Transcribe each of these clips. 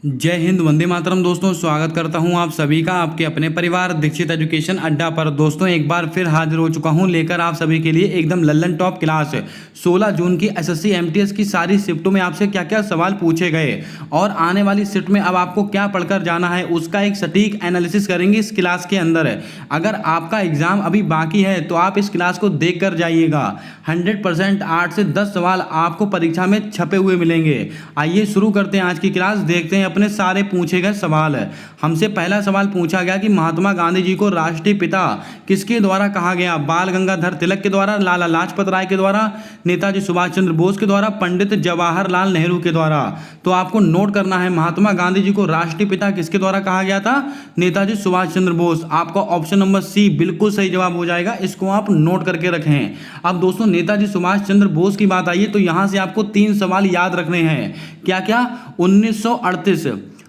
जय हिंद, वंदे मातरम। दोस्तों, स्वागत करता हूं आप सभी का आपके अपने परिवार दीक्षित एजुकेशन अड्डा पर। दोस्तों, एक बार फिर हाजिर हो चुका हूं लेकर आप सभी के लिए एकदम लल्लन टॉप क्लास 16 जून की एसएससी एमटीएस की सारी शिफ्टों में आपसे क्या क्या सवाल पूछे गए और आने वाली शिफ्ट में अब आपको क्या पढ़कर जाना है, उसका एक सटीक एनालिसिस करेंगे इस क्लास के अंदर। अगर आपका एग्जाम अभी बाकी है तो आप इस क्लास को देख कर जाइएगा। 100% 8 से 10 सवाल आपको परीक्षा में छपे हुए मिलेंगे। आइए शुरू करते हैं आज की क्लास। देखते हैं अपने सारे पूछे गए सवाल। हमसे पहला सवाल पूछा गया कि महात्मा गांधी जी को राष्ट्रीय पिता किसके द्वारा कहा गया? बाल गंगाधर तिलक के द्वारा, लाला लाजपत राय के द्वारा, नेताजी सुभाष चंद्र बोस के द्वारा, पंडित जवाहरलाल नेहरू के द्वारा। तो आपको नोट करना है, महात्मा गांधी जी को राष्ट्रीय पिता किसके द्वारा कहा गया था? नेताजी सुभाष चंद्र बोस। आपका ऑप्शन नंबर सी बिल्कुल सही जवाब हो जाएगा, इसको आप नोट करके रखें। अब दोस्तों, नेताजी सुभाष चंद्र बोस की बात आई है तो यहां से आपको 3 सवाल याद रखने हैं। क्या क्या?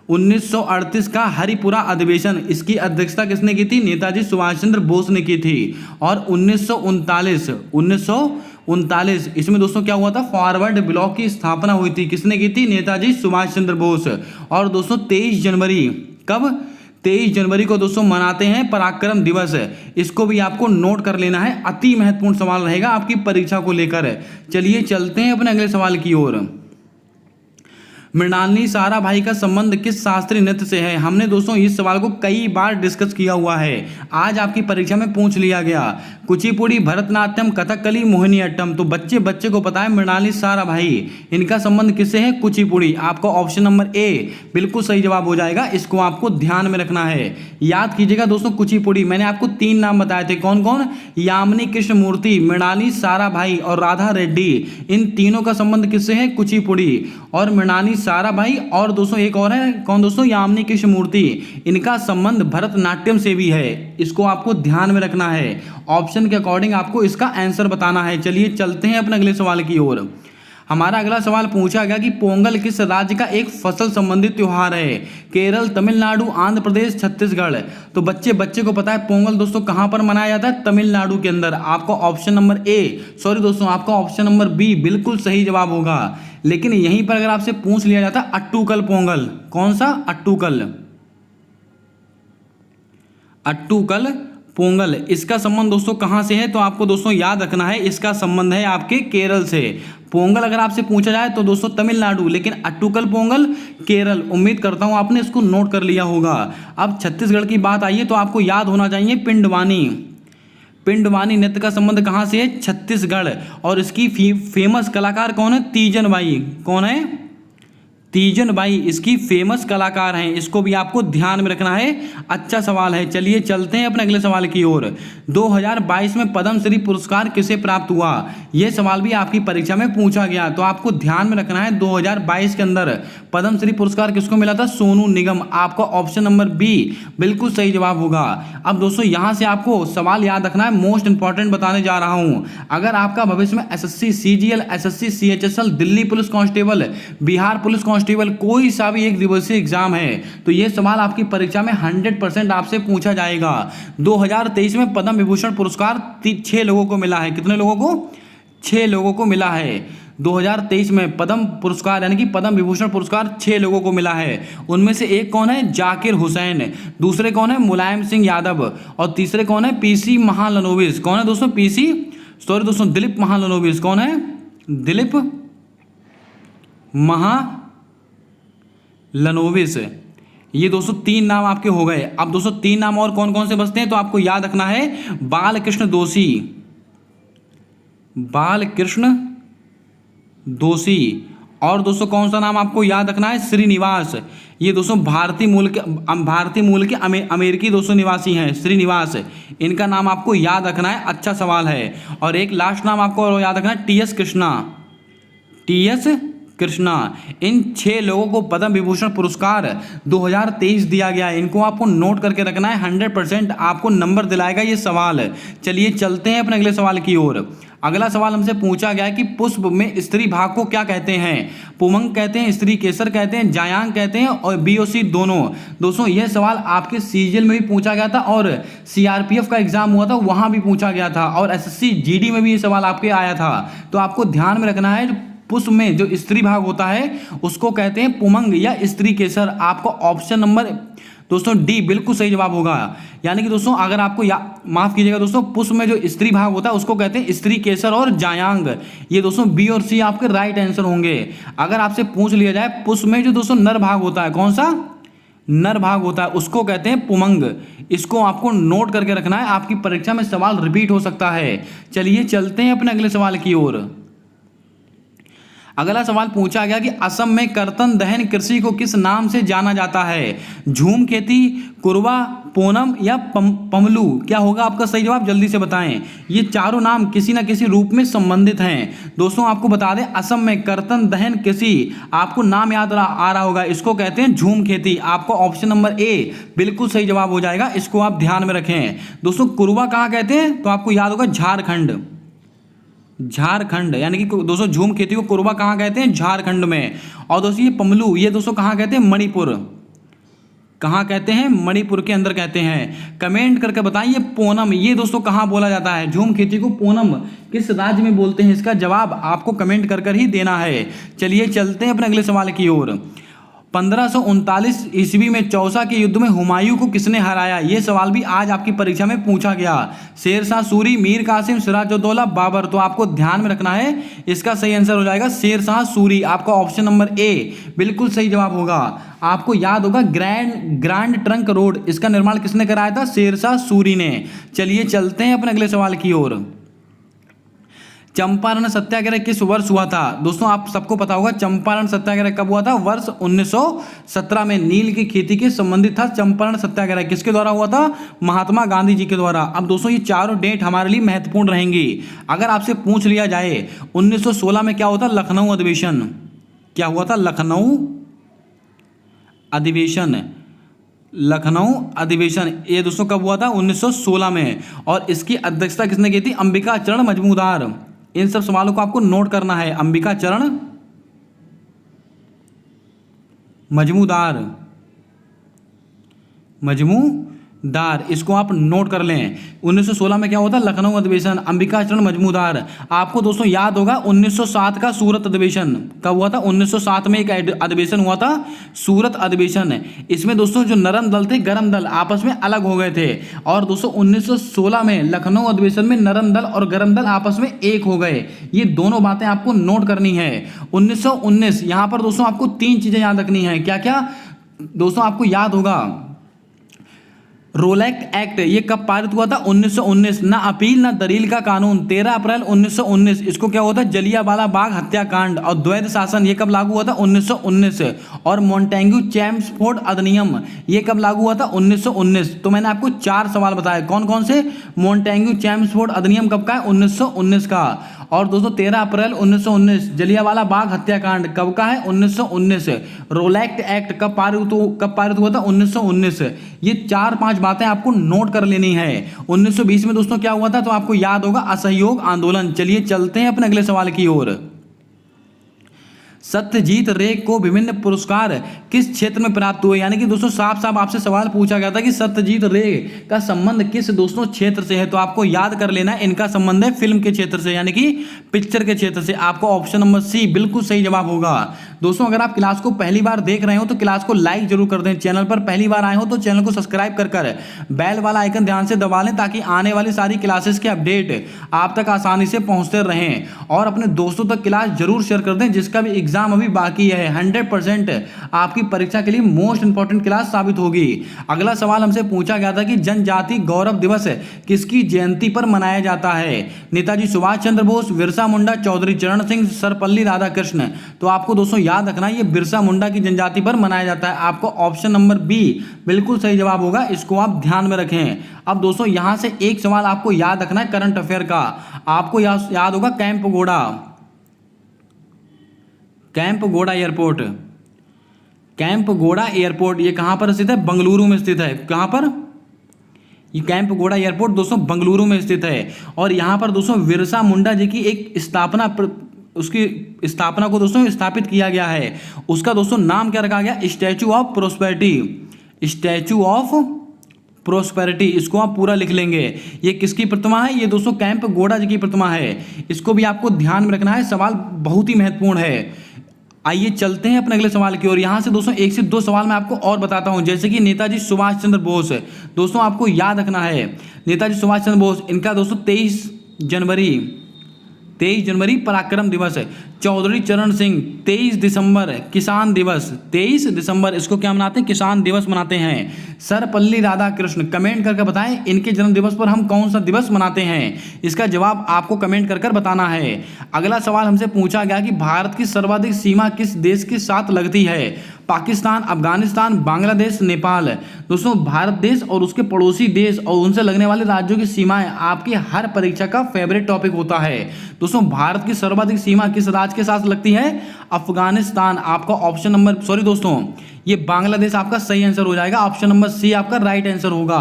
1938 का हरिपुरा अधिवेशन, इसकी अध्यक्षता किसने की थी? नेताजी सुभाष चंद्र बोस ने की थी। और 1939 इसमें दोस्तों क्या हुआ था? फॉरवर्ड ब्लॉक की स्थापना हुई थी। किसने की थी? नेताजी सुभाष चंद्र बोस। और दोस्तों 23 जनवरी, कब? 23 जनवरी को दोस्तों मनाते हैं पराक्रम दिवस। इसको भी आपको नोट कर लेना है, अति महत्वपूर्ण सवाल रहेगा आपकी परीक्षा को लेकर। चलिए चलते हैं अपने अगले सवाल की ओर। मृणालिनी साराभाई का संबंध किस शास्त्रीय नृत्य से है? हमने दोस्तों इस सवाल को कई बार डिस्कस किया हुआ है, आज आपकी परीक्षा में पूछ लिया गया। कुचिपुड़ी, भरतनाट्यम, कथकली, मोहिनीअट्टम। तो बच्चे को पता है मृणालिनी साराभाई, इनका संबंध किससे है? कुचिपुड़ी। आपका ऑप्शन नंबर ए बिल्कुल सही जवाब हो जाएगा, इसको आपको ध्यान में रखना है। याद कीजिएगा दोस्तों, कुचिपुड़ी मैंने आपको 3 नाम बताए थे, कौन कौन? यामिनी कृष्णमूर्ति, मृणालिनी साराभाई और राधा रेड्डी। इन तीनों का संबंध किससे है? कुचिपुड़ी और मृणालिनी साराभाई। और दोस्तों एक और है, कौन दोस्तों? यामिनी कृष्णमूर्ति। इनका संबंध भरतनाट्यम से भी है, इसको आपको ध्यान में रखना है। ऑप्शन के अकॉर्डिंग आपको इसका आंसर बताना है। चलिए चलते हैं अपने अगले सवाल की ओर। हमारा अगला सवाल पूछा गया कि पोंगल किस राज्य का एक फसल संबंधित त्योहार है? केरल, तमिलनाडु, आंध्र प्रदेश, छत्तीसगढ़। तो बच्चे को पता है पोंगल दोस्तों कहां पर मनाया जाता है? तमिलनाडु के अंदर। आपका ऑप्शन नंबर आपका ऑप्शन नंबर बी बिल्कुल सही जवाब होगा। लेकिन यहीं पर अगर आपसे पूछ लिया जाता अट्टूकल पोंगल, कौन सा? अट्टूकल पोंगल, इसका संबंध दोस्तों कहां से है? तो आपको दोस्तों याद रखना है, इसका संबंध है आपके केरल से। पोंगल अगर आपसे पूछा जाए तो दोस्तों तमिलनाडु, लेकिन अट्टूकल पोंगल केरल। उम्मीद करता हूं आपने इसको नोट कर लिया होगा। अब छत्तीसगढ़ की बात आई है तो आपको याद होना चाहिए पिंडवानी नृत्य का संबंध कहां से है? छत्तीसगढ़। और इसकी फेमस कलाकार कौन है? तीजन बाई। कौन है? तीजन बाई इसकी फेमस कलाकार हैं, इसको भी आपको ध्यान में रखना है। अच्छा सवाल है। चलिए चलते हैं अपने अगले सवाल की ओर। 2022 में पद्मश्री पुरस्कार किसे प्राप्त हुआ? यह सवाल भी आपकी परीक्षा में पूछा गया, तो आपको ध्यान में रखना है 2022 के अंदर पद्मश्री पुरस्कार किसको मिला था? सोनू निगम। आपका ऑप्शन नंबर बी बिल्कुल सही जवाब होगा। अब दोस्तों यहां से आपको सवाल याद रखना है, मोस्ट इंपॉर्टेंट बताने जा रहा हूं। अगर आपका भविष्य में SSC CGL, SSC CHSL, Delhi police constable, Bihar police constable, कोई सा भी एक दिवसीय एग्जाम है तो यह सवाल आपकी परीक्षा में 100% आपसे पूछा जाएगा। 2023 में पद्म विभूषण पुरस्कार 6 लोगों को मिला है। कितने लोगों को? 6 लोगों को मिला है। 2023 में पद्म पुरस्कार यानी कि पद्म विभूषण पुरस्कार 6 लोगों को मिला है। उनमें से एक कौन है? जाकिर हुसैन। दूसरे कौन है? मुलायम सिंह यादव। और तीसरे कौन है? पीसी महालनोबिस। कौन है दोस्तों? दिलीप महालनोबिस। कौन है? दिलीप महालनोबिस। ये दोस्तों 3 नाम आपके हो गए। अब दोस्तों 3 नाम और कौन कौन से बचते हैं तो आपको याद रखना है। बालकृष्ण दोषी। और दोस्तों कौन सा नाम आपको याद रखना है? श्रीनिवास। ये दोस्तों भारतीय मूल के अमेरिकी दोस्तों निवासी हैं, श्रीनिवास। इनका नाम आपको याद रखना है। अच्छा सवाल है। और एक लास्ट नाम आपको याद रखना है, टीएस कृष्णा। इन 6 लोगों को पद्म विभूषण पुरस्कार 2023 दिया गया है। इनको आपको नोट करके रखना है, 100% आपको नंबर दिलाएगा ये सवाल। चलिए चलते हैं अपने अगले सवाल की ओर। अगला सवाल हमसे पूछा गया कि पुष्प में स्त्री भाग को क्या कहते हैं? पुमंग कहते हैं, स्त्री केसर कहते हैं, जायांग कहते हैं और बीओसी दोनों। दोस्तों यह सवाल आपके सीजीएल में भी पूछा गया था और सीआरपीएफ का एग्जाम हुआ था वहां भी पूछा गया था और एसएससी जीडी में भी ये सवाल आपके आया था। तो आपको ध्यान में रखना है पुष्प में जो स्त्री भाग होता है उसको कहते हैं पुमंग या स्त्री केसर। आपको ऑप्शन नंबर दोस्तों डी बिल्कुल सही जवाब होगा। यानी कि दोस्तों अगर आपको माफ कीजिएगा दोस्तों, पुष्प में जो स्त्री भाग होता है उसको कहते हैं स्त्री केसर और जायांग। ये दोस्तों बी और सी आपके राइट आंसर होंगे। अगर आपसे पूछ लिया जाए पुष्प में जो दोस्तों नर भाग होता है, कौन सा नर भाग होता है, उसको कहते हैं पुमंग। इसको आपको नोट करके रखना है, आपकी परीक्षा में सवाल रिपीट हो सकता है। चलिए चलते हैं अपने अगले सवाल की ओर। अगला सवाल पूछा गया कि असम में कर्तन दहन कृषि को किस नाम से जाना जाता है? झूम खेती, कुरवा, पोनम या पमलू? क्या होगा आपका सही जवाब, जल्दी से बताएं। ये चारों नाम किसी न किसी रूप में संबंधित हैं। दोस्तों आपको बता दें, असम में कर्तन दहन कृषि, आपको नाम याद आ रहा होगा, इसको कहते हैं झूम खेती। आपको ऑप्शन नंबर ए बिल्कुल सही जवाब हो जाएगा, इसको आप ध्यान में रखें। दोस्तों कुरवा कहाँ कहते हैं, तो आपको याद होगा झारखंड, झारखंड। यानी कि दोस्तों झूम खेती को कुरवा कहाँ कहते हैं, झारखंड में। और दोस्तों ये पमलू, ये दोस्तों कहाँ कहते हैं, मणिपुर। कहाँ कहते हैं, मणिपुर के अंदर कहते हैं। कमेंट करके बताइए पूनम, ये दोस्तों कहाँ बोला जाता है, झूम खेती को पूनम किस राज्य में बोलते हैं? इसका जवाब आपको कमेंट कर ही देना है। चलिए चलते हैं अपने अगले सवाल की ओर। 1539 ईस्वी में चौसा के युद्ध में हुमायूं को किसने हराया? ये सवाल भी आज आपकी परीक्षा में पूछा गया। शेरशाह सूरी, मीर कासिम, सिराजुद्दौला, बाबर? तो आपको ध्यान में रखना है, इसका सही आंसर हो जाएगा शेरशाह सूरी। आपका ऑप्शन नंबर ए बिल्कुल सही जवाब होगा। आपको याद होगा ग्रैंड ट्रंक रोड, इसका निर्माण किसने कराया था? शेरशाह सूरी ने। चलिए चलते हैं अपने अगले सवाल की ओर। चंपारण सत्याग्रह किस वर्ष हुआ था? दोस्तों आप सबको पता होगा चंपारण सत्याग्रह कब हुआ था, वर्ष 1917 में। नील की खेती के संबंधित था चंपारण सत्याग्रह। किसके द्वारा हुआ था? महात्मा गांधी जी के द्वारा। अब दोस्तों ये चारों डेट हमारे लिए महत्वपूर्ण रहेंगी। अगर आपसे पूछ लिया जाए 1916 में क्या होता, लखनऊ अधिवेशन। क्या हुआ था? लखनऊ अधिवेशन। लखनऊ अधिवेशन ये दोस्तों कब हुआ था? 1916 में। और इसकी अध्यक्षता किसने की थी? अंबिका चरण मजमूदार। इन सब सवालों को आपको नोट करना है। अंबिका चरण मजमूदार, इसको आप नोट कर लें। 1916 में क्या होता है? लखनऊ अधिवेशन, अंबिका चरण मजमूदार। आपको दोस्तों याद होगा 1907 का सूरत अधिवेशन कब हुआ था? 1907 में एक अधिवेशन हुआ था, सूरत अधिवेशन। इसमें दोस्तों जो नरम दल थे, गरम दल आपस में अलग हो गए थे। और दोस्तों 1916 में लखनऊ अधिवेशन में नरम दल और गरम दल आपस में एक हो गए। ये दोनों बातें आपको नोट करनी है। 1919 यहाँ पर दोस्तों आपको 3 चीजें याद रखनी है। क्या क्या दोस्तों आपको याद होगा? रोलैक्ट एक्ट ये कब पारित हुआ था? 1919। ना अपील ना दलील का कानून, 13 अप्रैल 1919। इसको क्या होता है? जलियांवाला बाग हत्याकांड। और द्वैध शासन ये कब लागू हुआ था? 1919। और मॉन्टेग्यू चेम्सफोर्ड अधिनियम ये कब लागू हुआ था? 1919। तो मैंने आपको 4 सवाल बताए, कौन कौन से? मॉन्टेग्यू चेम्सफोर्ड अधिनियम कब का है? 1919 का। और दोस्तों 13 अप्रैल 1919 जलियांवाला बाग हत्याकांड कब का है? 1919। रोलैक्ट एक्ट कब पारित हुआ था? 1919। ये 4-5 बातें आपको नोट कर लेनी है। 1920 में दोस्तों क्या हुआ था? तो आपको याद होगा असहयोग आंदोलन। चलिए चलते हैं अपने अगले सवाल की ओर। सत्यजीत रे को विभिन्न पुरस्कार किस क्षेत्र में प्राप्त हुए? यानी कि दोस्तों साफ साफ आपसे सवाल पूछा गया था कि सत्यजीत रे का संबंध किस दोस्तों क्षेत्र से है? तो आपको याद कर लेना है, इनका संबंध है फिल्म के क्षेत्र से, यानी कि पिक्चर के क्षेत्र से। आपको ऑप्शन नंबर सी बिल्कुल सही जवाब होगा। दोस्तों अगर आप क्लास को पहली बार देख रहे हो तो क्लास को लाइक जरूर कर दें। चैनल पर पहली बार आए हो तो चैनल को सब्सक्राइब कर बेल वाला आइकन ध्यान से दबा लें, ताकि आने वाली सारी क्लासेस के अपडेट आप तक आसानी से पहुंचते रहें। और अपने दोस्तों तक क्लास जरूर शेयर कर दें, जिसका भी एग्जाम अभी बाकी है। 100% आपकी परीक्षा के लिए मोस्ट इंपॉर्टेंट क्लास साबित होगी। अगला सवाल हमसे पूछा गया था कि जनजाति गौरव दिवस किसकी जयंती पर मनाया जाता है? नेताजी सुभाष चंद्र बोस, बिरसा मुंडा, चौधरी चरण सिंह, सर्वपल्ली राधाकृष्ण? तो आपको दोस्तों याद रखना है, ये बिरसा मुंडा की जनजाति पर मनाया जाता है। आपको ऑप्शन नंबर बी बिल्कुल सही जवाब होगा, इसको आप ध्यान में रखें। अब दोस्तों यहां से एक सवाल आपको याद रखना है करंट अफेयर का। आपको याद होगा कैंपगोड़ा एयरपोर्ट। कैंपगोड़ा एयरपोर्ट ये कहां पर स्थित है? बंगलुरु में स्थित है। कहां पर? ये कैंपगोड़ा एयरपोर्ट दोस्तों बंगलुरु में स्थित है। और यहां पर दोस्तों बिरसा मुंडा जी की एक उसकी स्थापना को दोस्तों स्थापित किया गया है। उसका दोस्तों नाम क्या रखा गया? Statue of prosperity. Statue of prosperity, इसको आप पूरा लिख लेंगे। ये किसकी प्रतिमा है? ये दोस्तों कैंप गौड़ा जी की प्रतिमा है। इसको भी आपको ध्यान में रखना है, सवाल बहुत ही महत्वपूर्ण है। आइए चलते हैं अपने अगले सवाल की ओर। यहाँ से दोस्तों 1 से 2 सवाल मैं आपको और बताता हूँ, जैसे कि नेताजी सुभाष चंद्र बोस। दोस्तों आपको याद रखना है, नेताजी सुभाष चंद्र बोस, इनका दोस्तों 23 जनवरी पराक्रम दिवस है। चौधरी चरण सिंह 23 दिसंबर किसान दिवस, 23 दिसंबर इसको क्या मनाते हैं? किसान दिवस मनाते हैं। सर्वपल्ली राधाकृष्ण, कमेंट करके बताएं इनके जन्म दिवस पर हम कौन सा दिवस मनाते हैं। इसका जवाब आपको कमेंट कर बताना है। अगला सवाल हमसे पूछा गया कि भारत की सर्वाधिक सीमा किस देश के साथ लगती है? पाकिस्तान, अफगानिस्तान, बांग्लादेश, नेपाल। दोस्तों भारत देश और उसके पड़ोसी देश और उनसे लगने वाले राज्यों की सीमाएं आपकी हर परीक्षा का फेवरेट टॉपिक होता है। दोस्तों भारत की सर्वाधिक सीमा किस राज्य के साथ लगती है? अफगानिस्तान। आपका ऑप्शन नंबर, सॉरी दोस्तों, ये बांग्लादेश आपका सही आंसर हो जाएगा। ऑप्शन नंबर सी आपका राइट आंसर होगा।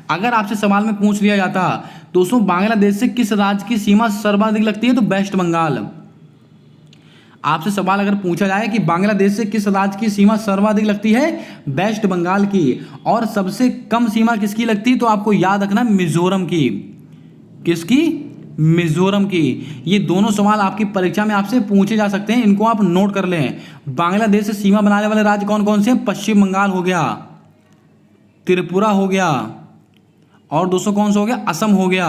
अगर आपसे सवाल में पूछ लिया जाता दोस्तों बांग्लादेश से किस राज्य की सीमा सर्वाधिक लगती है, तो वेस्ट बंगाल। आपसे सवाल अगर पूछा जाए कि बांग्लादेश से किस राज्य की सीमा सर्वाधिक लगती है, वेस्ट बंगाल की। और सबसे कम सीमा किसकी लगती है, तो आपको याद रखना मिजोरम की। किसकी? मिजोरम की। ये दोनों सवाल आपकी परीक्षा में आपसे पूछे जा सकते हैं, इनको आप नोट कर लें। बांग्लादेश से सीमा बनाने वाले राज्य कौन कौन से हैं? पश्चिम बंगाल हो गया, त्रिपुरा हो गया, और दोस्तों कौन सा हो गया? असम हो गया,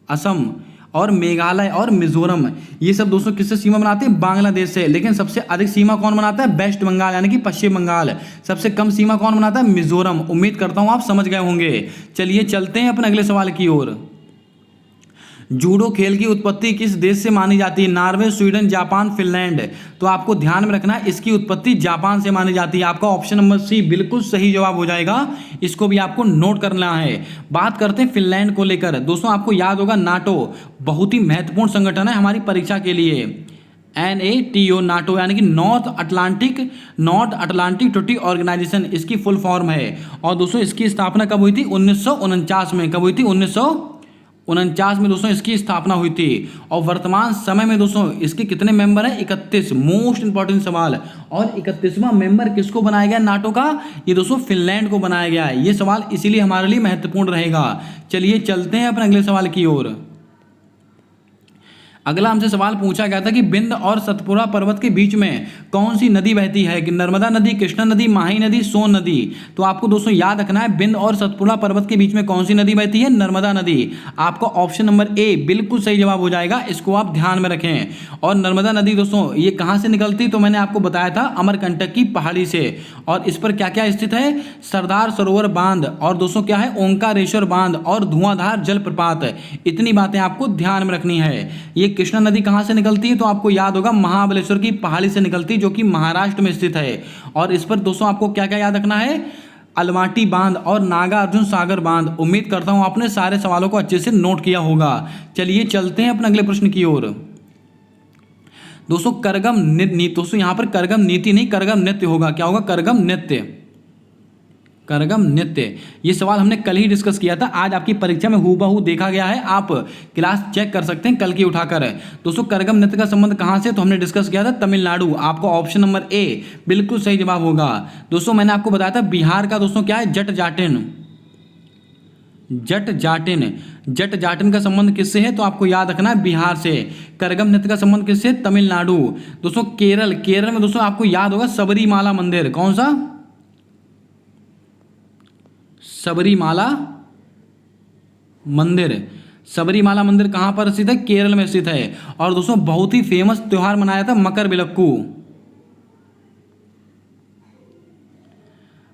असम, और मेघालय और मिजोरम। ये सब दोस्तों किससे सीमा बनाते हैं? बांग्लादेश से। लेकिन सबसे अधिक सीमा कौन बनाता है? वेस्ट बंगाल यानी कि पश्चिम बंगाल। सबसे कम सीमा कौन बनाता है? मिजोरम। उम्मीद करता हूं आप समझ गए होंगे। चलिए चलते हैं अपने अगले सवाल की ओर। जूडो खेल की उत्पत्ति किस देश से मानी जाती है? Norway, Sweden, Japan, Finland. तो आपको ध्यान में रखना है, इसकी उत्पत्ति जापान से मानी जाती है। आपका ऑप्शन नंबर सी बिल्कुल सही जवाब हो जाएगा। इसको भी आपको नोट करना है। बात करते हैं फिनलैंड को लेकर। दोस्तों आपको याद होगा नाटो बहुत ही महत्वपूर्ण संगठन है हमारी परीक्षा के लिए। NATO, नाटो यानी कि नॉर्थ अटलांटिक ट्रीटी ऑर्गेनाइजेशन, इसकी फुल फॉर्म है। और दोस्तों इसकी स्थापना कब हुई थी? 1949 में। कब हुई थी? 1949 में दोस्तों इसकी स्थापना हुई थी। और वर्तमान समय में दोस्तों इसके कितने मेंबर हैं? 31। मोस्ट इंपॉर्टेंट सवाल। और 31वां मेंबर किसको बनाया गया नाटो का? ये दोस्तों फिनलैंड को बनाया गया है। ये सवाल इसीलिए हमारे लिए महत्वपूर्ण रहेगा। चलिए चलते हैं अपने अगले सवाल की ओर। अगला हमसे सवाल पूछा गया था कि बिंद और सतपुड़ा पर्वत के बीच में कौन सी नदी बहती है? कि नर्मदा नदी, कृष्णा नदी, माही नदी, सोन नदी। तो आपको दोस्तों याद रखना है बिंद और सतपुड़ा पर्वत के बीच में कौन सी नदी बहती है? नर्मदा नदी। आपका ऑप्शन नंबर ए बिल्कुल सही जवाब हो जाएगा। इसको आप ध्यान में रखें। और नर्मदा नदी दोस्तों ये कहाँ से निकलती? तो मैंने आपको बताया था अमरकंटक की पहाड़ी से। और इस पर क्या क्या स्थित है? सरदार सरोवर बांध, और दोस्तों क्या है? ओंकारेश्वर बांध, और धुआंधार जलप्रपात। इतनी बातें आपको ध्यान में रखनी है। ये कृष्णा नदी कहां से निकलती है? तो आपको याद होगा महाबलेश्वर की पहाड़ी से निकलती है, जो कि महाराष्ट्र में स्थित है। और इस पर दोस्तों आपको क्या क्या याद रखना है? अलमाटी बांध और नागार्जुन सागर बांध। उम्मीद करता हूं आपने सारे सवालों को अच्छे से नोट किया होगा। चलिए चलते हैं अपने अगले प्रश्न की ओर। दोस्तों करगम नीति, दोस्तों यहां पर करगम नीति नहीं, करगम नृत्य होगा। क्या होगा? करगम नृत्य। करगम नृत्य, ये सवाल हमने कल ही डिस्कस किया था। आज आपकी परीक्षा में हूबहू देखा गया है, आप क्लास चेक कर सकते हैं कल की उठाकर। दोस्तों करगम नृत्य का संबंध कहां से? तो हमने डिस्कस किया था तमिलनाडु। आपका ऑप्शन नंबर ए बिल्कुल सही जवाब होगा। दोस्तों मैंने आपको बताया था बिहार का दोस्तों क्या है? जट जाटिन। जट जाटिन का संबंध किससे है? तो आपको याद रखना है बिहार से। करगम नृत्य का संबंध किससे? तमिलनाडु। दोस्तों केरल में दोस्तों आपको याद होगा सबरीमाला मंदिर। कौन सा? सबरीमाला मंदिर। सबरीमाला मंदिर कहां पर स्थित है? केरल में स्थित है। और दोस्तों बहुत ही फेमस त्योहार मनाया था मकरविलक्कू।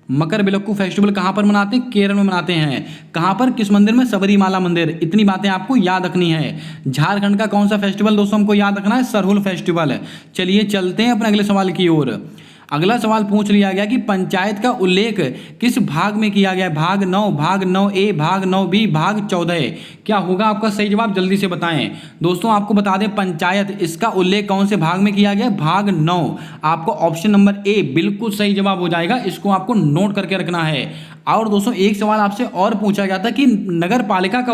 मकरविलक्कू फेस्टिवल कहां पर मनाते हैं? केरल में मनाते हैं। कहां पर? किस मंदिर में? सबरीमाला मंदिर। इतनी बातें आपको याद रखनी है। झारखंड का कौन सा फेस्टिवल दोस्तों हमको याद रखना है? सरहुल फेस्टिवल। चलिए चलते हैं अपने अगले सवाल की ओर। अगला सवाल पूछ लिया गया कि पंचायत का उल्लेख किस भाग में किया गया? भाग 9, भाग 9A, भाग 9B, भाग 14। क्या होगा आपका सही जवाब? जल्दी से बताएं। दोस्तों आपको बता दें पंचायत, इसका उल्लेख कौन से भाग में किया गया? भाग 9। आपको ऑप्शन नंबर ए बिल्कुल सही जवाब हो जाएगा। इसको आपको नोट करके रखना है। और दोस्तों एक सवाल आपसे और पूछा गया था कि नगर पालिका का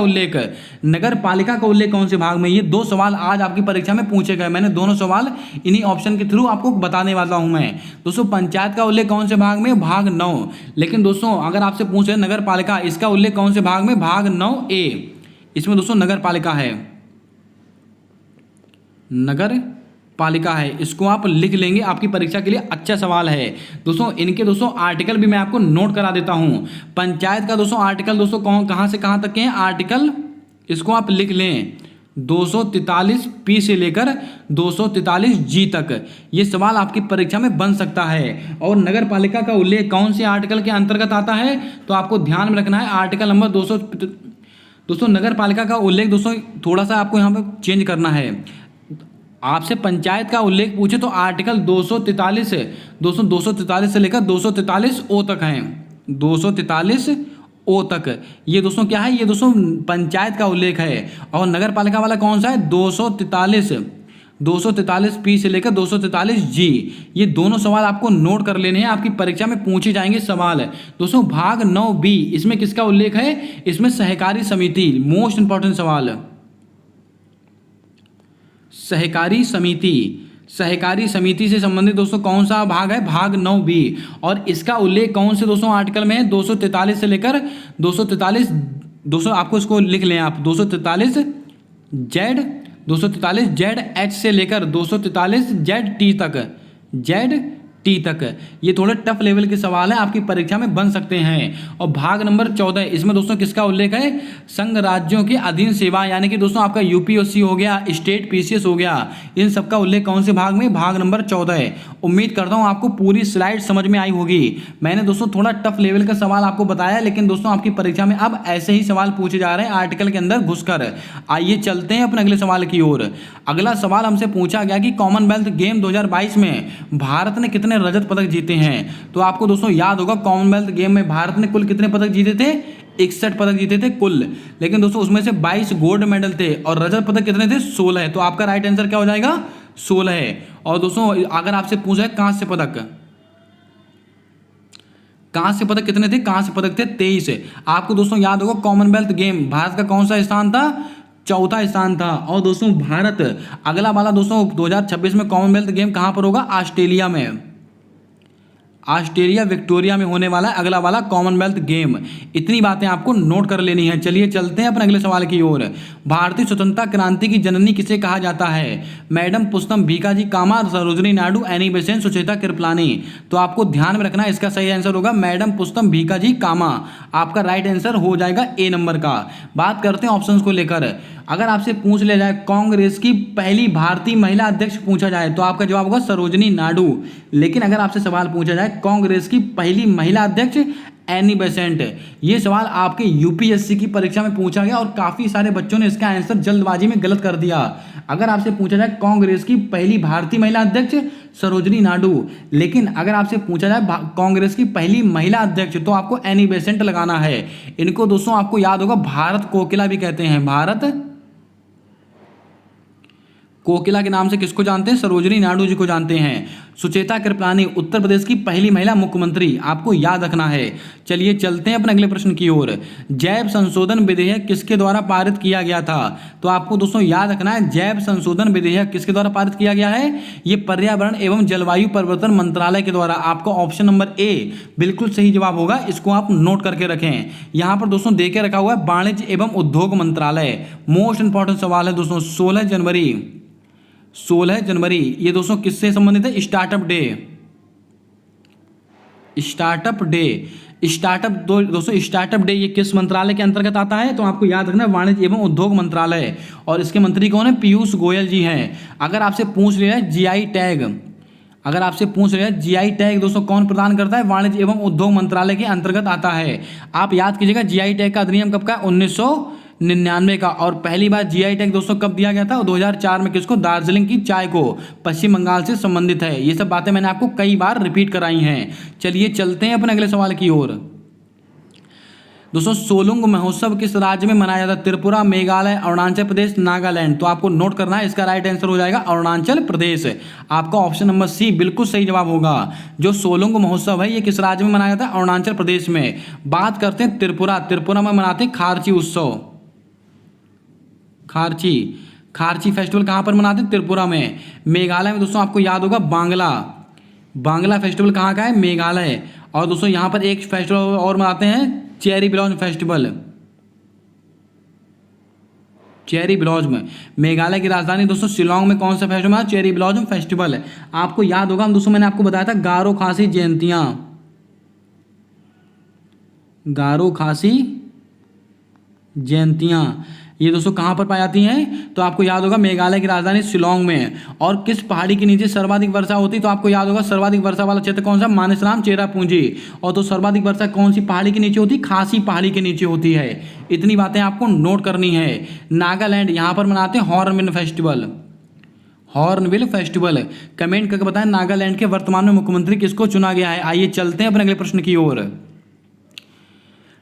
उल्लेख कौन से भाग में। ये 2 सवाल आज आपकी परीक्षा में पूछे गए। मैंने दोनों सवाल इन्हीं ऑप्शन के थ्रू आपको बताने वाला हूं मैं। दोस्तों पंचायत का उल्लेख कौन से भाग में, भाग 9। लेकिन दोस्तों अगर आपसे पूछे नगर पालिका, इसका उल्लेख कौन से भाग में, भाग 9A। इसमें दोस्तों नगर पालिका है, नगर पालिका है। इसको आप लिख लेंगे, आपकी परीक्षा के लिए अच्छा सवाल है। दोस्तों इनके दोस्तों आर्टिकल भी मैं आपको नोट करा देता हूं। पंचायत का दोस्तों आर्टिकल दोस्तों कहां से कहां तक के हैं आर्टिकल, इसको आप लिख लें 243P से लेकर 243G तक। ये सवाल आपकी परीक्षा में बन सकता है। और नगर पालिका का उल्लेख कौन से आर्टिकल के अंतर्गत आता है, तो आपको ध्यान में रखना है आर्टिकल नंबर 200। दोस्तों नगर पालिका का उल्लेख दोस्तों थोड़ा सा आपको यहाँ पर चेंज करना है। आपसे पंचायत का उल्लेख पूछे तो आर्टिकल 243 दोस्तों 243 से लेकर 243O तक हैं, 243O तक। ये दोस्तों क्या है, ये दोस्तों पंचायत का उल्लेख है। और नगर पालिका वाला कौन सा है, 243P से लेकर 243G। ये दोनों सवाल आपको नोट कर लेने हैं, आपकी परीक्षा में पूछे जाएंगे सवाल। दोस्तों भाग 9B, इसमें किसका उल्लेख है, इसमें सहकारी समिति, मोस्ट इंपॉर्टेंट सवाल, सहकारी समिति से संबंधित दोस्तों कौन सा भाग है, भाग 9B। और इसका उल्लेख कौन से दोस्तों आर्टिकल में है, 243 से लेकर 243। दोस्तों आपको इसको लिख लें आप 243ZH से लेकर 243ZT तक। ये थोड़े टफ लेवल के सवाल हैं, आपकी परीक्षा में बन सकते हैं। और भाग नंबर 14, इसमें दोस्तों किसका उल्लेख है, संघ राज्यों के अधीन सेवा, यानी कि दोस्तों आपका यूपीएससी हो गया, स्टेट पीसीएस हो गया, इन सबका उल्लेख कौन से भाग में, भाग नंबर 14। उम्मीद करता हूं आपको पूरी स्लाइड समझ में आई होगी। मैंने दोस्तों थोड़ा टफ लेवल का सवाल आपको बताया, लेकिन दोस्तों आपकी परीक्षा में अब ऐसे ही सवाल पूछे जा रहे हैं आर्टिकल के अंदर घुसकर। आइए चलते हैं अपने अगले सवाल की ओर। अगला सवाल हमसे पूछा गया कि कॉमनवेल्थ गेम 2022 में भारत ने कितने रजत पदक जीते हैं। तो आपको दोस्तों याद होगा कॉमनवेल्थ गेम में भारत ने कुल कितने पदक जीते थे, 61 पदक जीते थे कुल। लेकिन दोस्तों उसमें से 22 गोल्ड मेडल थे और रजत पदक कितने थे, 16 है। तो आपका राइट आंसर क्या हो जाएगा, 16 है। और दोस्तों अगर आपसे पूछा है कांस्य पदक कितने थे, कांस्य पदक थे 23। आपको दोस्तों याद होगा कॉमनवेल्थ गेम भारत का कौन सा स्थान था, चौथा स्थान था। और दोस्तों भारत अगला वाला दोस्तों 2026 में कॉमनवेल्थ गेम कहां पर होगा, ऑस्ट्रेलिया में, ऑस्ट्रेलिया विक्टोरिया में होने वाला अगला वाला कॉमनवेल्थ गेम। इतनी बातें आपको नोट कर लेनी है। चलिए चलते हैं अपने अगले सवाल की ओर। भारतीय स्वतंत्रता क्रांति की जननी किसे कहा जाता है, मैडम पुष्पम भीकाजी कामा, सरोजिनी नायडू, एनी बेसेंट, सुचेता कृपलानी। तो आपको ध्यान में रखना है, इसका सही आंसर होगा मैडम पुष्पम भीकाजी कामा। आपका राइट आंसर हो जाएगा A नंबर का। बात करते हैं ऑप्शंस को लेकर। अगर आपसे पूछ लिया जाए कांग्रेस की पहली भारतीय महिला अध्यक्ष पूछा जाए तो आपका जवाब होगा सरोजिनी नायडू। लेकिन अगर आपसे सवाल पूछा जाए कांग्रेस की पहली महिला अध्यक्ष एनी बेसेंट, ये सवाल आपके यूपीएससी की परीक्षा में पूछा गया और काफी सारे बच्चों ने इसका आंसर जल्दबाजी में गलत कर दिया। अगर आपसे पूछा जाए कांग्रेस की पहली भारतीय महिला अध्यक्ष सरोजिनी नायडू, लेकिन अगर आपसे पूछा जाए कांग्रेस की पहली महिला अध्यक्ष तो आपको एनी बेसेंट लगाना है। इनको दोस्तों आपको याद होगा भारत कोकिला भी कहते हैं, भारत कोकिला के नाम से किसको जानते हैं, सरोजिनी नायडू जी को जानते हैं। सुचेता कृपलानी उत्तर प्रदेश की पहली महिला मुख्यमंत्री, आपको याद रखना है। चलिए चलते हैं अपने अगले प्रश्न की ओर। जैव संशोधन विधेयक किसके द्वारा पारित किया गया था। तो आपको दोस्तों याद रखना है जैव संशोधन विधेयक किसके द्वारा पारित किया गया है, ये पर्यावरण एवं जलवायु परिवर्तन मंत्रालय के द्वारा। आपका ऑप्शन नंबर A बिल्कुल सही जवाब होगा, इसको आप नोट करके रखें। यहाँ पर दोस्तों दे के रखा हुआ है वाणिज्य एवं उद्योग मंत्रालय। मोस्ट इंपॉर्टेंट सवाल है दोस्तों। 16 जनवरी ये दोस्तों किससे संबंधित है, स्टार्टअप डे ये किस मंत्रालय के अंतर्गत आता है। तो आपको याद रखना है वाणिज्य एवं उद्योग मंत्रालय। और इसके मंत्री कौन है, पीयूष गोयल जी हैं। अगर आपसे पूछ लिया है जीआई टैग दोस्तों कौन प्रदान करता है, वाणिज्य एवं उद्योग मंत्रालय के अंतर्गत आता है। आप याद कीजिएगा जीआई टैग का अधिनियम कब का, 1999 का। और पहली बार जीआई टैग दोस्तों कब दिया गया था, 2004 में। किसको, दार्जिलिंग की चाय को, पश्चिम बंगाल से संबंधित है। ये सब बातें मैंने आपको कई बार रिपीट कराई हैं। चलिए चलते हैं अपने अगले सवाल की ओर। दोस्तों सोलुंग महोत्सव किस राज्य में मनाया जाता है? त्रिपुरा, मेघालय, अरुणाचल प्रदेश, नागालैंड। तो आपको नोट करना है, इसका राइट आंसर हो जाएगा अरुणाचल प्रदेश। आपका ऑप्शन नंबर सी बिल्कुल सही जवाब होगा। जो सोलुंग महोत्सव है ये किस राज्य में मनाया जाता है? अरुणाचल प्रदेश में। बात करते हैं त्रिपुरा, त्रिपुरा में मनाते हैं खारची उत्सव। खारची फेस्टिवल कहाँ पर मनाते हैं? त्रिपुरा में। मेघालय में दोस्तों आपको याद होगा बांग्ला फेस्टिवल कहाँ का है? मेघालय। और दोस्तों यहाँ पर एक फेस्टिवल और मनाते हैं, cherry blossom festival. Cherry blossom, Meghalaya की राजधानी दोस्तों शिलोंग में कौन सा फेस्टिवल है? Cherry blossom festival. आपको याद होगा दोस्तों मैंने आपको बताया था गारो खासी जयंतियाँ, गारो खासी जयंतियाँ ये दोस्तों कहाँ पर पाई जाती हैं? तो आपको याद होगा मेघालय की राजधानी शिलोंग में। और किस पहाड़ी के नीचे सर्वाधिक वर्षा होती है? तो आपको याद होगा सर्वाधिक वर्षा वाला क्षेत्र कौन सा? मानसराम, चेरापूंजी। और तो सर्वाधिक वर्षा कौन सी पहाड़ी के नीचे होती है? खासी पहाड़ी के नीचे होती है। इतनी बातें आपको नोट करनी है। नागालैंड, यहाँ पर मनाते हैं हॉर्नबिल फेस्टिवल। कमेंट करके बताएं नागालैंड के वर्तमान में मुख्यमंत्री किसको चुना गया है। आइए चलते हैं अपने अगले प्रश्न की ओर।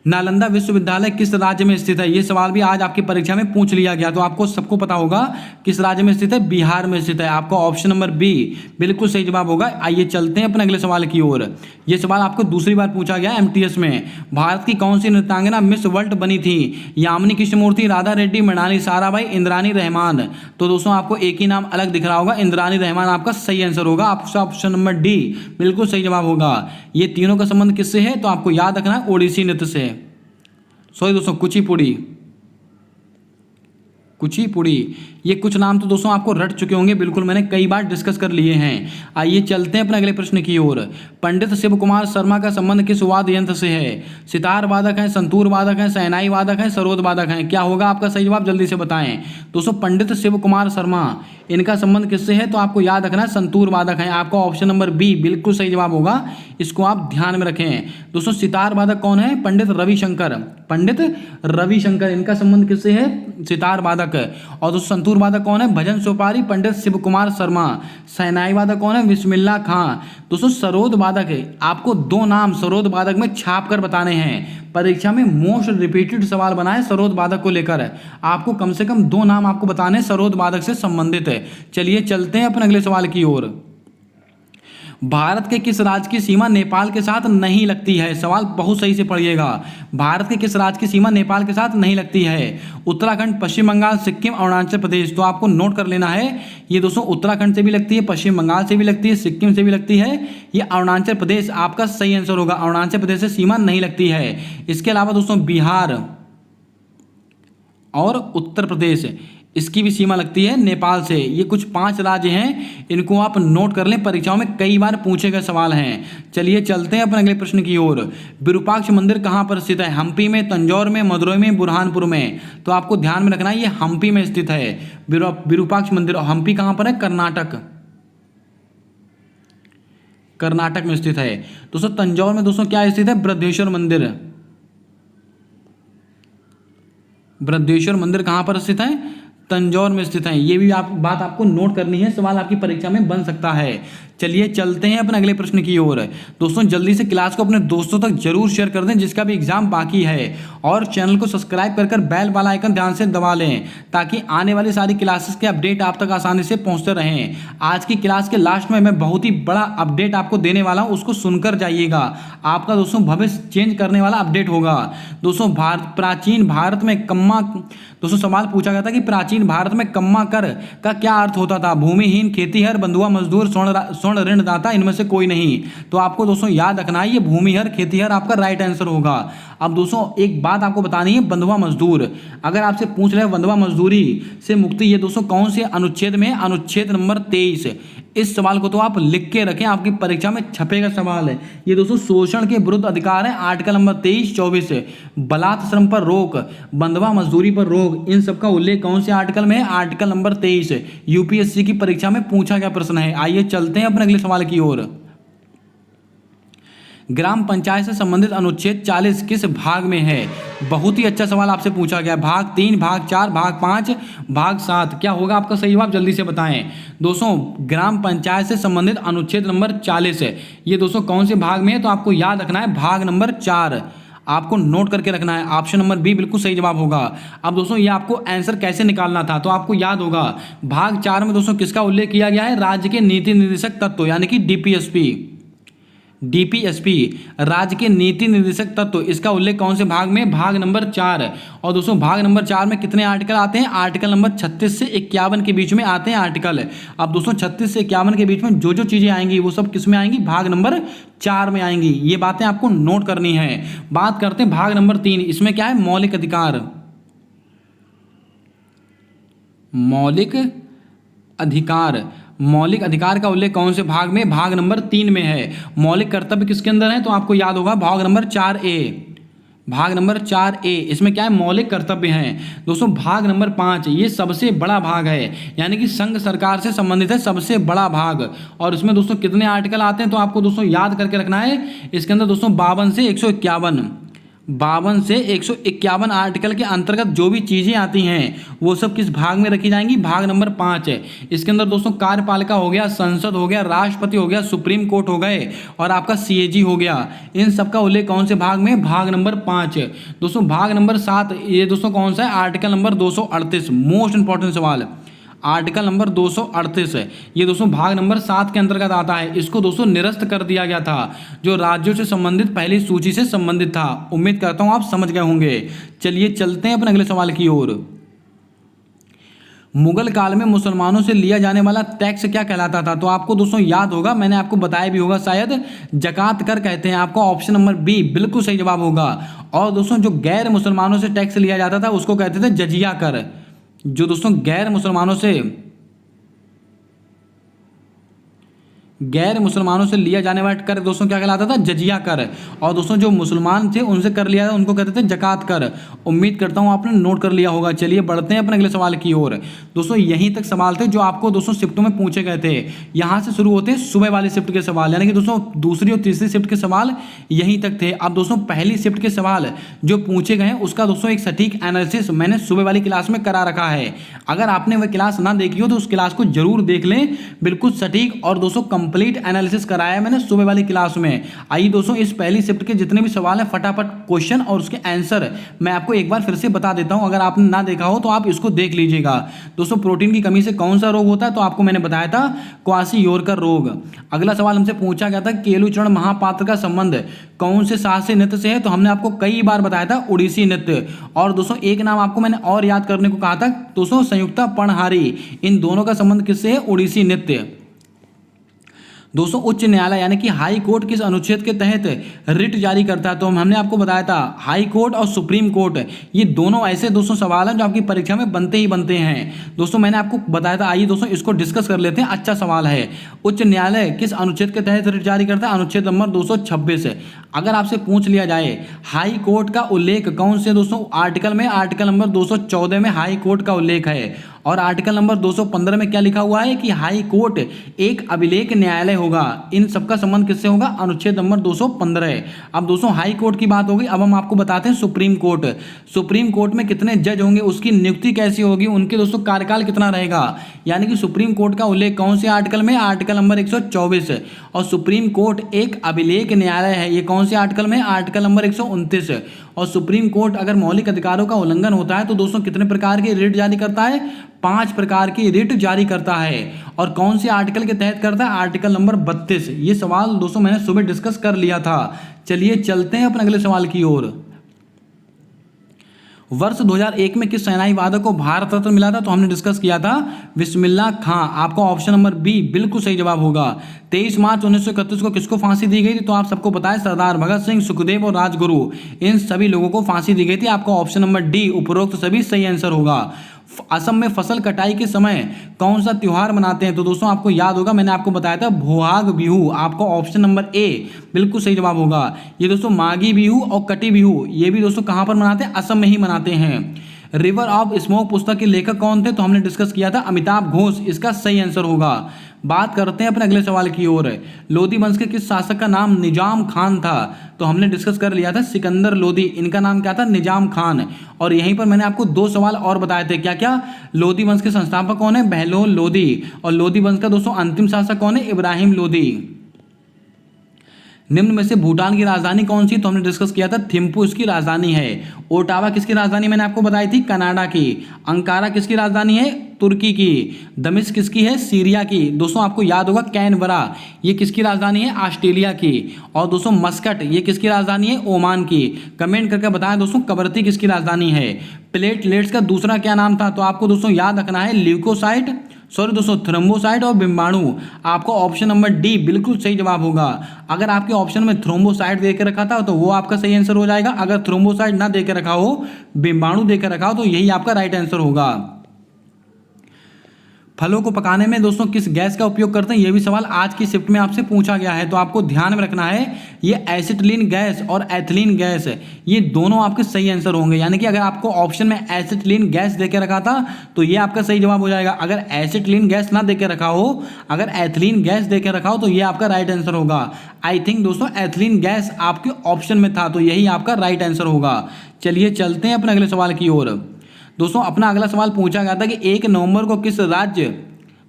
नालंदा विश्वविद्यालय किस राज्य में स्थित है? ये सवाल भी आज आपकी परीक्षा में पूछ लिया गया, तो आपको सबको पता होगा किस राज्य में स्थित है? बिहार में स्थित है। आपका ऑप्शन नंबर बी बिल्कुल सही जवाब होगा। आइए चलते हैं अपने अगले सवाल की ओर। ये सवाल आपको दूसरी बार पूछा गया एमटीएस में। भारत की कौन सी नृत्यांगना मिस वर्ल्ड बनी थी? यामिनी कृष्णमूर्ति, राधा रेड्डी, मृणाली साराभाई, इंद्रानी रहमान। तो दोस्तों आपको एक ही नाम अलग दिख रहा होगा, इंद्रानी रहमान आपका सही आंसर होगा। आपका ऑप्शन नंबर डी बिल्कुल सही जवाब होगा। ये तीनों का संबंध किससे है? तो आपको याद रखना है ओडिसी नृत्य से। सॉरी दोस्तों, कुचिपुड़ी। ये कुछ नाम तो दोस्तों आपको रट चुके होंगे, बिल्कुल मैंने कई बार डिस्कस कर लिए हैं। आइए चलते हैं अपने अगले प्रश्न की ओर। पंडित शिव कुमार शर्मा का संबंध किस वाद्य यंत्र से है? सितार वादक हैं, संतूर वादक हैं, शहनाई वादक हैं, सरोद वादक हैं। क्या होगा आपका सही जवाब? जल्दी से बताएं। दोस्तों पंडित शिव कुमार शर्मा, इनका संबंध किससे है? तो आपको याद रखना है संतूर वादक हैं। आपका ऑप्शन नंबर बी बिल्कुल सही जवाब होगा, इसको आप ध्यान में रखें। दोस्तों सितार वादक कौन है? पंडित रविशंकर, इनका संबंध किससे है? सितार वादक। और दोस्तों संतूर वादक कौन है? भजन सोपारी, पंडित शिव कुमार शर्मा। शहनाई वादक कौन है? बिस्मिल्लाह खां। दोस्तों सरोद वादक है, आपको दो नाम सरोद वादक में छाप कर बताने हैं। परीक्षा में मोस्ट रिपीटेड सवाल बना है सरोद वादक को लेकर। आपको कम से कम दो नाम आपको बताने सरोद वादक से संबंधित है। चलिए चलते हैं अपने अगले सवाल की ओर। भारत के किस राज्य की सीमा नेपाल के साथ नहीं लगती है? सवाल बहुत सही से पढ़िएगा। भारत के किस राज्य की सीमा नेपाल के साथ नहीं लगती है? उत्तराखंड, पश्चिम बंगाल, सिक्किम, अरुणाचल प्रदेश। तो आपको नोट कर लेना है, ये दोस्तों उत्तराखंड से भी लगती है, पश्चिम बंगाल से भी लगती है, सिक्किम से भी लगती है। ये अरुणाचल प्रदेश आपका सही आंसर होगा। अरुणाचल प्रदेश से सीमा नहीं लगती है। इसके अलावा दोस्तों बिहार और उत्तर प्रदेश, इसकी भी सीमा लगती है नेपाल से। ये कुछ 5 राज्य हैं, इनको आप नोट कर लें, परीक्षाओं में कई बार पूछे गए सवाल हैं। चलिए चलते हैं अपने अगले प्रश्न की ओर। विरूपाक्ष मंदिर कहाँ पर स्थित है? हम्पी में, तंजौर में, मदुरई में, बुरहानपुर में। तो आपको ध्यान में रखना है ये हम्पी में स्थित है विरूपाक्ष मंदिर। हम्पी कहाँ पर है? कर्नाटक में स्थित है। दोस्तों तंजौर में दोस्तों क्या स्थित है? बृहदेश्वर मंदिर कहाँ पर स्थित है? तंजौर में स्थित है। ये भी बात आपको नोट करनी है, सवाल आपकी परीक्षा में बन सकता है। चलिए चलते हैं अपने अगले प्रश्न की ओर। दोस्तों जल्दी से क्लास को अपने दोस्तों तक जरूर शेयर कर दें जिसका भी एग्जाम बाकी है, और चैनल को सब्सक्राइब कर बेल वाला आइकन ध्यान से दबा लें ताकि आने वाली सारी क्लासेस के अपडेट आप तक आसानी से पहुंचते रहें। आज की क्लास के लास्ट में मैं बहुत ही बड़ा अपडेट आपको देने वाला हूं, उसको सुनकर जाइएगा। आपका दोस्तों भविष्य चेंज करने वाला अपडेट होगा। दोस्तों प्राचीन भारत में कम्मा, दोस्तों सवाल पूछा गया था कि प्राचीन भारत में कम्मा कर का क्या अर्थ होता था? भूमिहीन, खेतीहर, बंधुआ मजदूर, स्वर्ण ऋणदाता, इनमें से कोई नहीं। तो आपको दोस्तों याद रखना है ये भूमिहर, खेतीहर आपका राइट आंसर होगा। अब दोस्तों एक बात आपको बतानी है, बंधुआ मजदूर, अगर आपसे पूछ रहे हैं बंधुआ मजदूरी से मुक्ति, ये दोस्तों कौन से अनुच्छेद में? अनुच्छेद नंबर 23। इस सवाल को तो आप लिख के रखें, आपकी परीक्षा में छपेगा सवाल है। ये दोस्तों शोषण के विरुद्ध अधिकार है, आर्टिकल नंबर 23-24। बलात् श्रम पर रोक, बंधुआ मजदूरी पर रोक, इन सब का उल्लेख कौन से आर्टिकल में है? Article number 23। यूपीएससी की परीक्षा में पूछा गया प्रश्न है। आइए चलते हैं अपने अगले सवाल की ओर। ग्राम पंचायत से संबंधित अनुच्छेद 40 किस भाग में है? बहुत ही अच्छा सवाल आपसे पूछा गया। भाग 3, भाग 4, भाग 5, भाग 7। क्या होगा आपका सही जवाब? जल्दी से बताएं। दोस्तों ग्राम पंचायत से संबंधित अनुच्छेद नंबर 40 है, ये दोस्तों कौन से भाग में है? तो आपको याद रखना है भाग नंबर 4। आपको नोट करके रखना है। ऑप्शन नंबर बी बिल्कुल सही जवाब होगा। अब दोस्तों ये आपको आंसर कैसे निकालना था, तो आपको याद होगा भाग 4 में दोस्तों किसका उल्लेख किया गया है, राज्य के नीति निर्देशक तत्व यानी कि डीपीएसपी, राज्य के नीति निर्देशक तत्व, इसका उल्लेख कौन से भाग में, भाग नंबर 4। और दोस्तों भाग नंबर 4 में कितने आर्टिकल आते हैं, आर्टिकल नंबर 36 से 51 के बीच में आते हैं आर्टिकल। अब दोस्तों 36 से 51 के बीच में जो जो चीजें आएंगी वो सब किस में आएंगी, भाग नंबर 4 में आएंगी। ये बातें आपको नोट करनी है। बात करते हैं भाग नंबर 3, इसमें क्या है, मौलिक अधिकार। मौलिक अधिकार का उल्लेख कौन से भाग में, भाग नंबर 3 में है। मौलिक कर्तव्य किसके अंदर है, तो आपको याद होगा भाग नंबर 4A, भाग नंबर 4A, इसमें क्या है, मौलिक कर्तव्य हैं। दोस्तों भाग नंबर 5 ये सबसे बड़ा भाग है, यानी कि संघ सरकार से संबंधित है, सबसे बड़ा भाग। और इसमें दोस्तों कितने आर्टिकल आते हैं, तो आपको दोस्तों याद करके रखना है। इसके अंदर दोस्तों 52 से 151 आर्टिकल के अंतर्गत जो भी चीज़ें आती हैं वो सब किस भाग में रखी जाएंगी, भाग नंबर 5 है। इसके अंदर दोस्तों कार्यपालिका हो गया, संसद हो गया, राष्ट्रपति हो गया, सुप्रीम कोर्ट हो गए और आपका सीएजी हो गया। इन सब का उल्लेख कौन से भाग में, भाग नंबर 5। दोस्तों भाग नंबर 7 ये दोस्तों कौन सा है, आर्टिकल नंबर 238, मोस्ट इंपॉर्टेंट सवाल, आर्टिकल नंबर 238 है। ये दोस्तों भाग नंबर 7 के अंतर्गत आता है। इसको दोस्तों निरस्त कर दिया गया था, जो राज्यों से संबंधित पहली सूची से संबंधित था। उम्मीद करता हूं आप समझ गए होंगे। चलिए चलते हैं अपने अगले सवाल की ओर। मुगल काल में मुसलमानों से लिया जाने वाला टैक्स क्या कहलाता था, तो आपको दोस्तों याद होगा, मैंने आपको बताया भी होगा शायद, जकात कर कहते हैं। आपको ऑप्शन नंबर बी बिल्कुल सही जवाब होगा। और दोस्तों जो गैर मुसलमानों से टैक्स लिया जाता था उसको कहते थे जजिया कर। जो दोस्तों गैर मुसलमानों से लिया जाने वाला कर दोस्तों क्या कहलाता था, जजिया कर। और दोस्तों जो मुसलमान थे उनसे कर लिया था उनको कहते थे जकात कर। उम्मीद करता हूं आपने नोट कर लिया होगा। चलिए बढ़ते हैं अपने अगले सवाल की ओर। दोस्तों यहीं तक सवाल थे जो आपको दोस्तों शिफ्टों में पूछे गए थे। यहां से शुरू होते हैं सुबह वाली शिफ्ट के सवाल, यानी कि दोस्तों दूसरी और तीसरी शिफ्ट के सवाल यहीं तक थे। अब दोस्तों पहली शिफ्ट के सवाल जो पूछे गए हैं उसका दोस्तों एक सटीक एनालिसिस मैंने सुबह वाली क्लास में करा रखा है। अगर आपने वह क्लास ना देखी हो तो उस क्लास को जरूर देख लें, बिल्कुल सटीक और दोस्तों कंप्लीट एनालिसिस कराया है मैंने सुबह वाली क्लास में। आइए दोस्तों इस पहली शिफ्ट के जितने भी सवाल हैं फटाफट क्वेश्चन और उसके आंसर मैं आपको एक बार फिर से बता देता हूं। अगर आपने ना देखा हो तो आप इसको देख लीजिएगा। दोस्तों प्रोटीन की कमी से कौन सा रोग होता है, तो आपको मैंने बताया था क्वासियोरकर रोग। अगला सवाल हमसे पूछा गया था केलुचरण महापात्र का संबंध कौन से शास्त्रीय नृत्य से है, तो हमने आपको कई बार बताया था उड़ीसी नृत्य। और दोस्तों एक नाम आपको मैंने और याद करने को कहा था दोस्तों, संयुक्ता पणहारी। इन दोनों का संबंध किससे है, उड़ीसी नृत्य। दोस्तों उच्च न्यायालय यानी कि हाई कोर्ट किस अनुच्छेद के तहत रिट जारी करता है, तो हमने आपको बताया था हाई कोर्ट और सुप्रीम कोर्ट, ये दोनों ऐसे दोस्तों सवाल हैं जो आपकी परीक्षा में बनते ही बनते हैं। दोस्तों मैंने आपको बताया था, आइए दोस्तों इसको डिस्कस कर लेते हैं। अच्छा सवाल है, उच्च न्यायालय किस अनुच्छेद के तहत रिट जारी करता है, अनुच्छेद नंबर 226। अगर आपसे पूछ लिया जाए हाई कोर्ट का उल्लेख कौन से दोस्तों आर्टिकल में, आर्टिकल नंबर 214 में हाई कोर्ट का उल्लेख है। और आर्टिकल नंबर 215 में क्या लिखा हुआ है कि हाई कोर्ट एक अभिलेख न्यायालय होगा। इन सबका संबंध किससे होगा, अनुच्छेद नंबर 215। अब दोस्तों हाई कोर्ट की बात होगी, अब हम आपको बताते हैं सुप्रीम कोर्ट। सुप्रीम कोर्ट में कितने जज होंगे, उसकी नियुक्ति कैसी होगी, उनके दोस्तों कार्यकाल कितना रहेगा। यानी कि सुप्रीम कोर्ट का उल्लेख कौन से आर्टिकल में, आर्टिकल नंबर 124। और सुप्रीम कोर्ट एक अभिलेख न्यायालय है, ये कौन से आर्टिकल में, आर्टिकल नंबर 129। और सुप्रीम कोर्ट अगर मौलिक अधिकारों का उल्लंघन होता है तो दोस्तों कितने प्रकार की रिट जारी करता है, 5 प्रकार की रिट जारी करता है। और कौन से आर्टिकल के तहत करता है, आर्टिकल नंबर 32। ये सवाल दोस्तों मैंने सुबह डिस्कस कर लिया था। चलिए चलते हैं अपने अगले सवाल की ओर। वर्ष 2001 में किस सेनाई वादक को भारत रत्न मिला था, तो हमने डिस्कस किया था बिस्मिल्लाह खां। आपका ऑप्शन नंबर बी बिल्कुल सही जवाब होगा। 23 मार्च 1931 को किसको फांसी दी गई थी, तो आप सबको पता है सरदार भगत सिंह, सुखदेव और राजगुरु, इन सभी लोगों को फांसी दी गई थी। आपका ऑप्शन नंबर डी उपरोक्त सभी सही आंसर होगा। असम में फसल कटाई के समय कौन सा त्योहार मनाते हैं, तो दोस्तों आपको याद होगा मैंने आपको बताया था बोहाग बिहू। आपका ऑप्शन नंबर ए बिल्कुल सही जवाब होगा। ये दोस्तों मागी बिहू और कटी बिहू ये भी दोस्तों कहां पर मनाते हैं, असम में ही मनाते हैं। रिवर ऑफ स्मोक पुस्तक के लेखक कौन थे, तो हमने डिस्कस किया था अमिताभ घोष, इसका सही आंसर होगा। बात करते हैं अपने अगले सवाल की ओर। लोधी वंश के किस शासक का नाम निजाम खान था, तो हमने डिस्कस कर लिया था सिकंदर लोधी, इनका नाम क्या था, निजाम खान। और यहीं पर मैंने आपको 2 सवाल और बताए थे, क्या क्या, लोधी वंश के संस्थापक कौन है, बहलोल लोधी। और लोधी वंश का दोस्तों अंतिम शासक कौन है, इब्राहिम लोधी। निम्न में से भूटान की राजधानी कौन सी? तो हमने डिस्कस किया था थिम्पू इसकी राजधानी है। ओटावा किसकी राजधानी मैंने आपको बताई थी? कनाडा की। अंकारा किसकी राजधानी है? तुर्की की। दमिश्क किसकी है? सीरिया की। दोस्तों आपको याद होगा कैनबरा ये किसकी राजधानी है? ऑस्ट्रेलिया की। और दोस्तों मस्कट ये किसकी राजधानी है? ओमान की। कमेंट करके बताएं दोस्तों कवरत्ती किसकी राजधानी है? प्लेटलेट्स का दूसरा क्या नाम था? तो आपको दोस्तों याद रखना है ल्यूकोसाइट, सॉरी दोस्तों थ्रोम्बोसाइट और बिम्बाणु। आपको ऑप्शन नंबर डी बिल्कुल सही जवाब होगा। अगर आपके ऑप्शन में थ्रोम्बोसाइट दे के रखा था तो वो आपका सही आंसर हो जाएगा। अगर थ्रोम्बोसाइट ना दे के रखा हो, बिम्बाणु दे के रखा हो, तो यही आपका राइट आंसर होगा। फलों को पकाने में दोस्तों किस गैस का उपयोग करते हैं? यह भी सवाल आज की शिफ्ट में आपसे पूछा गया है, तो आपको ध्यान में रखना है ये एसिटिलीन गैस और एथिलीन गैस ये दोनों आपके सही आंसर होंगे। यानी कि अगर आपको ऑप्शन में एसिटिलीन गैस देके रखा था तो ये आपका सही जवाब हो जाएगा। अगर एसिटिलीन गैस ना देके रखा हो, अगर एथिलीन गैस देके रखा हो, तो ये आपका राइट आंसर होगा। आई थिंक दोस्तों एथिलीन गैस आपके ऑप्शन में था, तो यही आपका राइट आंसर होगा। चलिए चलते हैं अपने अगले सवाल की ओर। दोस्तों अपना अगला सवाल पूछा गया था कि 1 नवंबर को किस राज्य,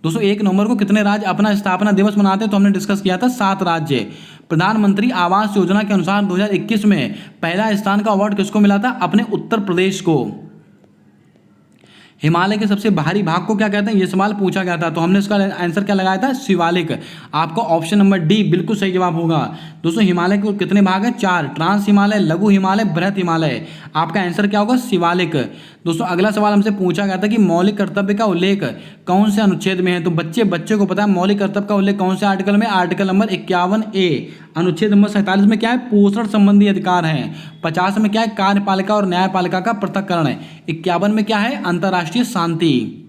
दोस्तों 1 नवंबर को कितने राज्य अपना स्थापना दिवस मनाते हैं? तो हमने डिस्कस किया था 7 राज्य। प्रधानमंत्री आवास योजना के अनुसार 2021 में पहला स्थान का अवार्ड किसको मिला था? अपने उत्तर प्रदेश को। हिमालय के सबसे बाहरी भाग को क्या कहते हैं? ये सवाल पूछा गया था, तो हमने इसका आंसर क्या लगाया था? शिवालिक। आपका ऑप्शन नंबर डी बिल्कुल सही जवाब होगा। दोस्तों हिमालय के कितने भाग है? 4। ट्रांस हिमालय, लघु हिमालय, बृहत हिमालय। आपका आंसर क्या होगा? शिवालिक। दोस्तों अगला सवाल हमसे पूछा गया था कि मौलिक कर्तव्य का उल्लेख कौन से अनुच्छेद में है? तो बच्चे को पता है मौलिक कर्तव्य का उल्लेख कौन से आर्टिकल में? Article number 51A। अनुच्छेद नंबर 47 में क्या है? पोषण संबंधी अधिकार है। 50 में क्या है? कार्यपालिका और न्यायपालिका का पृथक्करण है। 51 में क्या है? अंतर्राष्ट्रीय शांति।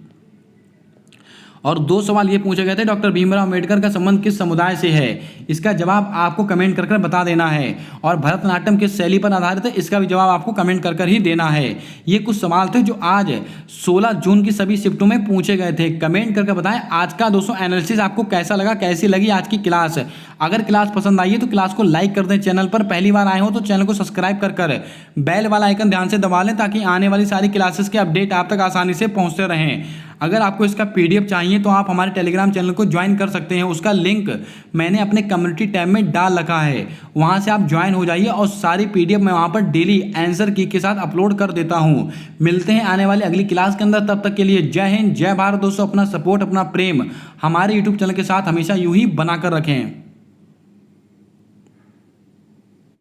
और 2 सवाल ये पूछे गए थे डॉक्टर भीमराव अम्बेडकर का संबंध किस समुदाय से है? इसका जवाब आपको कमेंट कर बता देना है। और भरतनाट्यम किस शैली पर आधारित है? इसका भी जवाब आपको कमेंट कर ही देना है। ये कुछ सवाल थे जो आज 16 जून की सभी शिफ्टों में पूछे गए थे। कमेंट करके बताएं आज का दोस्तों एनालिसिस आपको कैसा लगा, कैसी लगी आज की क्लास। अगर क्लास पसंद आई है तो क्लास को लाइक कर दें। चैनल पर पहली बार आए हो तो चैनल को सब्सक्राइब कर बेल वाला आइकन ध्यान से दबा लें ताकि आने वाली सारी क्लासेस के अपडेट आप तक आसानी से पहुंचते रहें। अगर आपको इसका PDF चाहिए तो आप हमारे टेलीग्राम चैनल को ज्वाइन कर सकते हैं। उसका लिंक मैंने अपने कम्युनिटी टैब में डाल रखा है, वहां से आप ज्वाइन हो जाइए और सारी PDF मैं वहां पर डेली आंसर की के साथ अपलोड कर देता हूं। मिलते हैं आने वाली अगली क्लास के अंदर, तब तक के लिए जय हिंद, जय भारत। दोस्तों अपना सपोर्ट, अपना प्रेम हमारे YouTube चैनल के साथ हमेशा यूं ही बनाकर रखें।